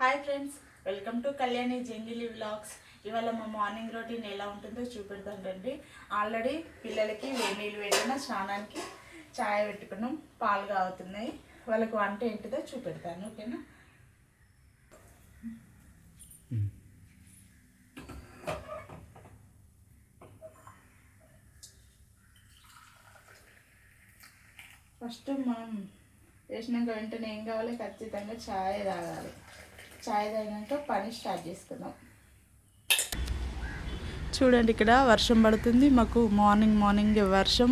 Hi friends, welcome to Kalyani జంగిలి vlogs. ఇవాళ మా morning routine ఎలా ఉంటుందో చూపెడతానండి. ఆల్రెడీ పిల్లలకి వేడి నీళ్ళు పెట్టిన స్నానానికి ఛాయ్ పెట్టుకున్నాం, పాలు కాగుతున్నాయి. వాళ్ళకి వంట ఏంటిదో చూపెడతాను, ఓకేనా? ఫస్ట్ మనం చేసినాక వెంటనే ఏం కావాలి, ఖచ్చితంగా ఛాయ్ తాగాలి. ఛాయ్ తాగినాక పని స్టార్ట్ చేసుకుందాం. చూడండి, ఇక్కడ వర్షం పడుతుంది. మాకు మార్నింగ్ వర్షం,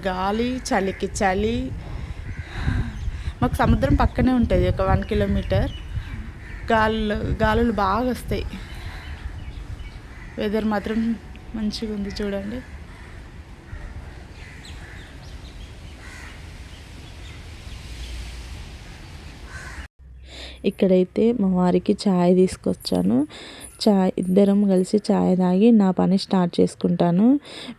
గాలి, చలికి చలి. మాకు సముద్రం పక్కనే ఉంటుంది, ఒక 1 కిలోమీటర్. గాలులు బాగా వస్తాయి. వెదర్ మాత్రం మంచిగా ఉంది చూడండి. ఇక్కడైతే మా వారికి ఛాయ్ తీసుకొచ్చాను. ఇద్దరం కలిసి ఛాయ్ తాగి నా పని స్టార్ట్ చేసుకుంటాను.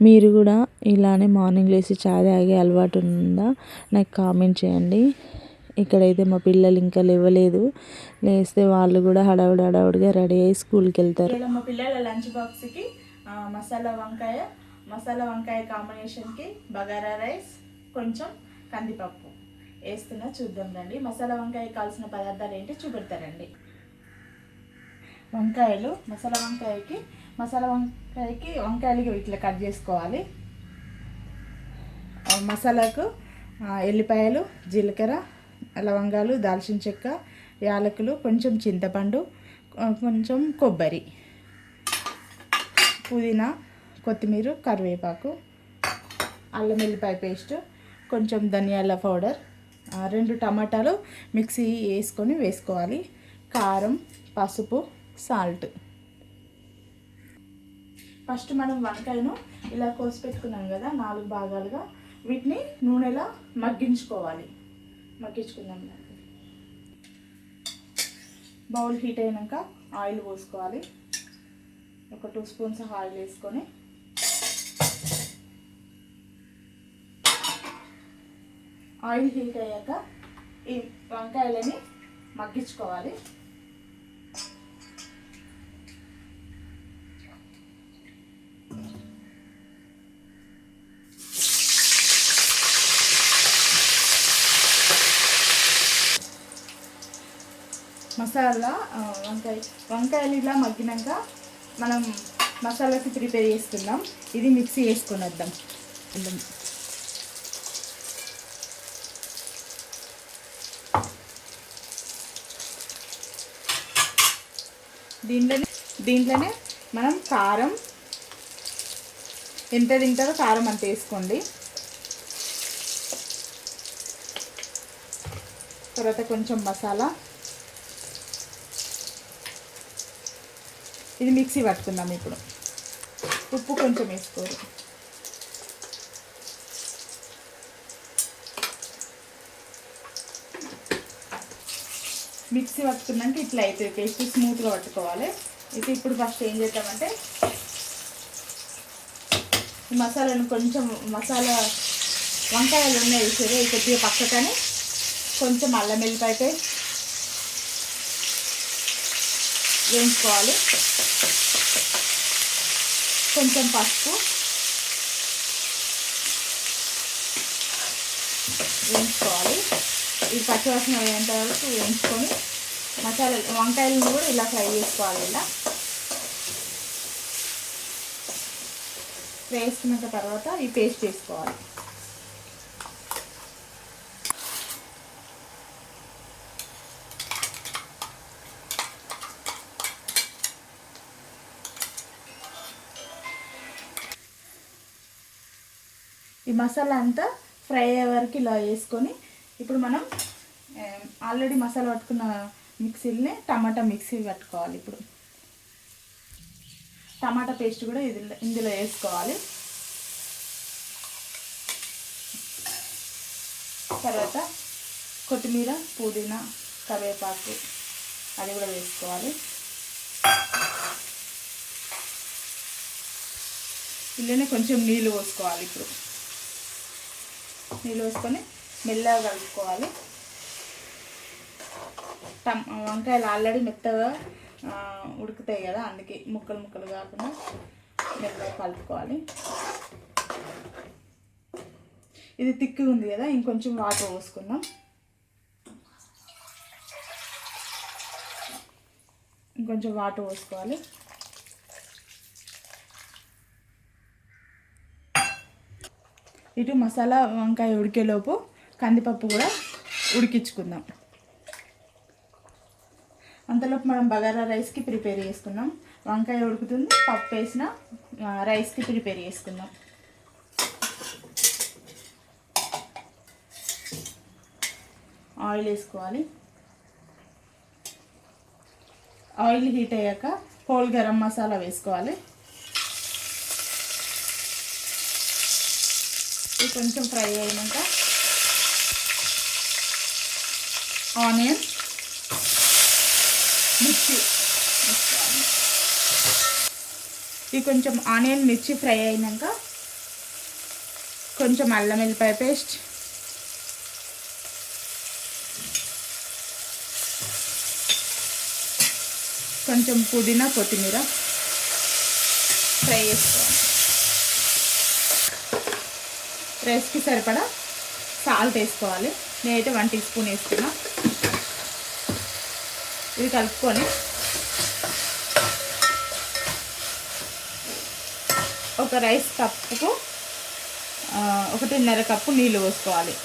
మీరు కూడా ఇలానే మార్నింగ్ లేచి ఛాయ్ తాగే అలవాటు ఉందా నాకు కామెంట్ చేయండి. ఇక్కడైతే మా పిల్లలు ఇంకా లేవలేదు. లేస్తే వాళ్ళు కూడా హడావుడిగా రెడీ అయ్యి స్కూల్కి వెళ్తారు. మా పిల్లల లంచ్ బాక్స్కి మసాలా వంకాయ కాంబినేషన్కి బగారా రైస్, కొంచెం కందిపప్పు వేస్తున్నా. చూద్దాం రండి. మసాలా వంకాయ కావాల్సిన పదార్థాలు ఏంటి చూపెడతారండి. మసాలా వంకాయకి వంకాయలు ఇట్లా కట్ చేసుకోవాలి. మసాలాకు ఎల్లిపాయలు, జీలకర్ర, లవంగాలు, దాల్చిన చెక్క, యాలకులు, కొంచెం చింతపండు, కొంచెం కొబ్బరి, పుదీనా, కొత్తిమీర, కరివేపాకు, అల్లం వెల్లిపాయ పేస్ట్, కొంచెం ధనియాల పౌడర్, 2 టమాటాలు మిక్సీ వేసుకోవాలి. కారం, పసుపు, సాల్ట్. ఫస్ట్ మనం వంకాయను ఇలా కోసి పెట్టుకున్నాం కదా 4 భాగాలుగా, వీటిని నూనెలా మగ్గించుకుందాం. బౌల్ హీట్ అయినాక ఆయిల్ పోసుకోవాలి. ఒక 2 స్పూన్స్ ఆయిల్ వేసుకొని ఆయిల్ హీట్ అయ్యాక ఈ వంకాయలని మగ్గించుకోవాలి. మసాలా వంకాయలు ఇలా మగ్గినాక మనం మసాలాకి ప్రిపేర్ చేసుకుందాం. ఇది మిక్సీ వేసుకొని వద్దాం. దీంట్లోనే మనం కారం ఎంత తింటారో కారం అంత వేసుకోండి. తర్వాత కొంచెం మసాలా, ఇది మిక్సీ పట్టుకుందాం. ఇప్పుడు ఉప్పు కొంచెం వేసుకోరు. మిక్సీ పట్టుకున్నాక ఇట్లా అయితే పేస్ట్ స్మూత్గా పట్టుకోవాలి. అయితే ఇప్పుడు ఫస్ట్ ఏం చేద్దామంటే ఈ మసాలాను మసాలా వంకాయలు ఉన్నాయి సరే కొద్దిగా పక్కకని కొంచెం అల్లం వెల్లిపాయ పేస్ట్ వేయించుకోవాలి. కొంచెం పసుపు వేయించుకోవాలి. ఇది పచ్చివాసన వేయంత వరకు వేయించుకొని వంకాయలను కూడా ఇలా ఫ్రై చేసుకోవాలి. ఇలా ఫ్రై చేసుకున్న తర్వాత ఈ పేస్ట్ వేసుకోవాలి. ఈ మసాలా అంతా ఫ్రై అయ్యే వరకు ఇలా వేసుకొని ఇప్పుడు మనం ఆల్రెడీ మసాలా పట్టుకున్న మిక్సీని టమాటా మిక్సీ పట్టుకోవాలి. ఇప్పుడు టమాటా పేస్ట్ కూడా ఇందులో వేసుకోవాలి. తర్వాత కొత్తిమీర, పుదీనా, కరివేపాకు అది కూడా వేసుకోవాలి. ఇందులోనే కొంచెం నీళ్ళు పోసుకోవాలి. ఇప్పుడు నీళ్ళు పోసుకొని మెల్లగా కలుపుకోవాలి. వంకాయలు ఆల్రెడీ మెత్తగా ఉడుకుతాయి కదా, అందుకే ముక్కలు ముక్కలు కాకుండా మెత్తగా కలుపుకోవాలి. ఇది తిక్కుగా ఉంది కదా, ఇంకొంచెం వాటర్ పోసుకుందాం. ఇంకొంచెం వాటర్ పోసుకోవాలి. ఇటు మసాలా వంకాయ ఉడికేలోపు కందిపప్పు కూడా ఉడికించుకుందాం. అంతలోపు మనం బగారా రైస్కి ప్రిపేర్ చేసుకుందాం. వంకాయ ఉడుకుతుంది, పప్పు వేసిన రైస్కి ప్రిపేర్ చేసుకుందాం. ఆయిల్ వేసుకోవాలి. ఆయిల్ హీట్ అయ్యాక హోల్ గరం మసాలా వేసుకోవాలి. ఇది కొంచెం ఫ్రై అయినాక ఆనియన్, మిర్చి వేసుకోవాలి. ఇది కొంచెం ఆనియన్ మిర్చి ఫ్రై అయినాక కొంచెం అల్లం వెల్లిపాయ పేస్ట్, కొంచెం పుదీనా కొత్తిమీర ఫ్రై చేసుకోవాలి. రైస్కి సరిపడా సాల్ట్ వేసుకోవాలి. నేనైతే 1 టీ స్పూన్ వేసుకున్నా. ఇది కలుపుకొని ఒక రైస్ కప్పుకు 1.5 కప్పు నీళ్ళు పోసుకోవాలి.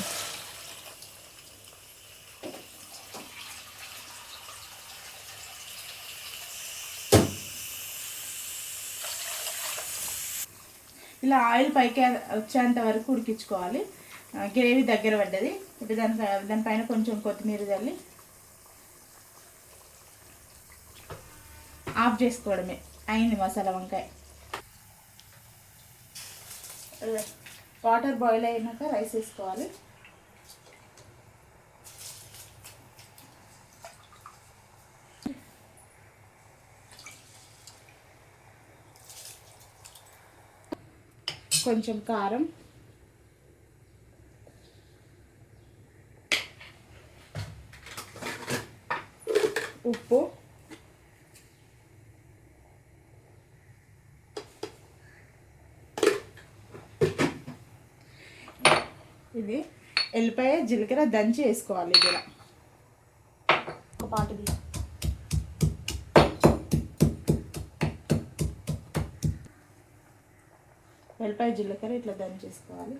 ఇలా ఆయిల్ పైకి వచ్చేంత వరకు ఉడికించుకోవాలి. గ్రేవీ దగ్గర పడ్డది. ఇప్పుడు దానిపైన కొంచెం కొత్తిమీర చల్లి ఆఫ్ చేసుకోవడమే. అయింది మసాలా వంకాయ. వాటర్ బాయిల్ అయినాక రైస్ వేసుకోవాలి. కొంచెం కారం, ఉప్పు, ఇది ఎల్లిపాయ జీలకర్ర దంచి వేసుకోవాలి. ఇది ఒక పాటుది. ఎల్లిపాయ జీలకర్ర ఇట్లా దంచేసుకోవాలి.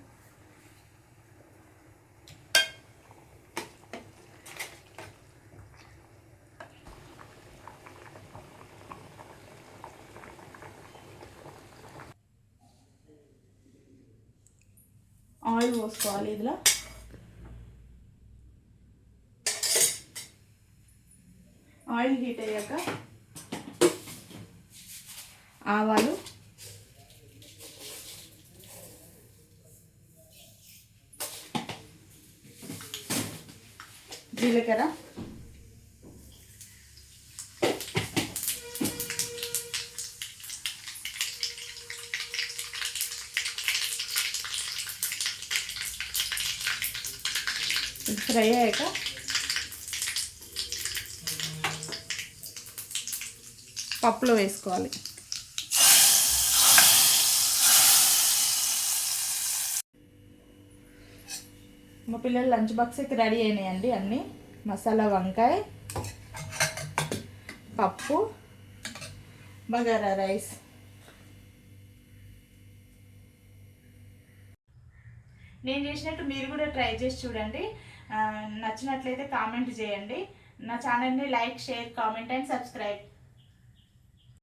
ఆయిల్ పోసుకోవాలి. ఇందులో ఆయిల్ హీట్ అయ్యాక ఆవాలు, జీలకర్ర, ఫ్రై అయ్యాక పప్పులో వేసుకోవాలి. మా పిల్లలు లంచ్ బాక్స్కి రెడీ అయినాయండి. అన్నీ మసాలా వంకాయ, పప్పు, బగారా రైస్. నేను చేసినట్టు మీరు కూడా ట్రై చేసి చూడండి. నచ్చినట్లయితే కామెంట్ చేయండి. నా ఛానల్ని like, share, comment and subscribe.